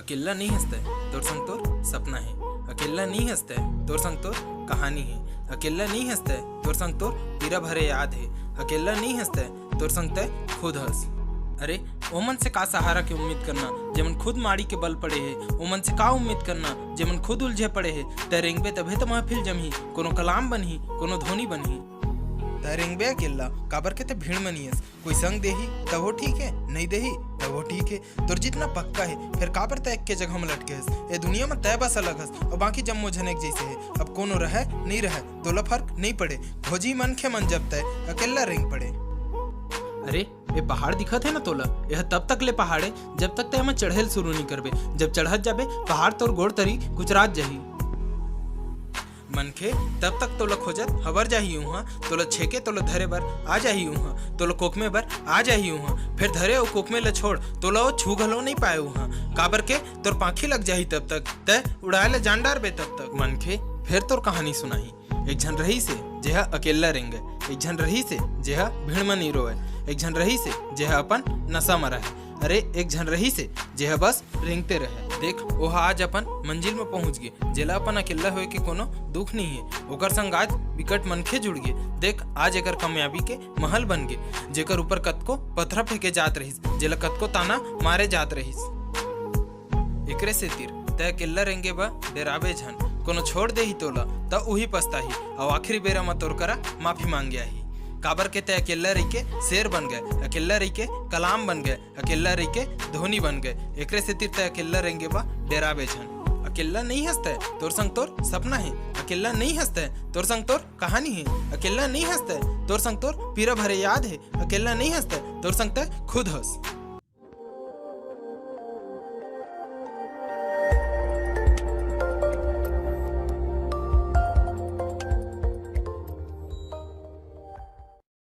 अकेला नहीं हंसता है तोर संग तोर सपना है। अकेला नहीं हंसता है तोर संग तोर कहानी है। अकेला नहीं हंसता है तोर संग तोर पीरा भरे याद है। अकेला नहीं हंसता है तोर संग तय खुद हंस। अरे ओमन से का सहारा की उम्मीद करना जेमन खुद माड़ी के बल पड़े है। ओमन से का उम्मीद करना जेमन खुद उलझे पड़े है। तय रेंगबे तभे तो महफिल जमही, कोनो कलाम बनही, कोनो धोनी बनही। तय रेंगबे अकेला काबर के ते भीड़ मनियस। कोई संग देही तब वो ठीक है, नहीं देही तब वो ठीक है। तोर जितना पक्का है फिर काबर तय के जगह में लटके हस। ए दुनिया में तय बस अलग हस और बाकी जम्मो झनक जैसे है। अब कोनो रहे नहीं रहे तोला फर्क नहीं पड़े। खोजी मन के मन जब तय अकेला रेंग पड़े। अरे ये पहाड़ दिखत है ना तोला, यह तब तक ले पहाड़े जब तक ते में चढ़ेल शुरू नहीं करबे। जब चढ़त जाबे पहाड़ तोर गोड़ तरी गुजरात जही। मनखे तब तक तोला खोजत हबर जाही उहाँ, तोला छेके तोला धरे बर आ जाही उहाँ, तोला कोकमे बर आ जाही उहाँ। फिर धरे और कोकमे ल छोड़ तोला वो छू घलो नहीं पाए उहाँ। काबर के तोर पाखी लग जाही तब तक तय उड़ाए ले जान डार बे तब तक। मनखे फिर तोर कहानी सुनाही। एक झन रही से जेहा अकेला रेंगे, एक झन रही से जेहा भीड़ में नहीं रोए, एक झन रही से जेहा अपन नशा मरा है। अरे एक झन रही से जेहा बस रेंगते रहे। देख ओहा आज अपन मंजिल में पहुंच गए। जेला अपन अकेला होए के कोनो दुख नहीं है। ओकर संग आज विकट मनखे जुड़ गए। देख आज एकर कामयाबी के महल बन गए। जेकर ऊपर कतको पत्थर फेंके जात रहिस, जेला कतको ताना मारे जात रहिस। एकरे से तीर तय अकेला रेंगे बा डेराबे झन, कोनो छोड़ दे ही तोला त उही पछताही और आखिरी बेरा में तोर करा माफी मांग गया ही। काबर के तय अकेला रही के शेर बन गए, अकेला रही के कलाम बन गए, अकेला रही के धोनी बन गए। एकरे से तीर तय अकेला रेंगे बा डेराबे झन। अकेला नहीं हंसता है तोर संग तोर सपना है। अकेला नहीं हंसता है तोर संग तोर कहानी है। अकेला नहीं हंसता है तोर संग तोर पीरा भरे याद है। अकेला नहीं हंसता है तोर संग तय खुद हंस।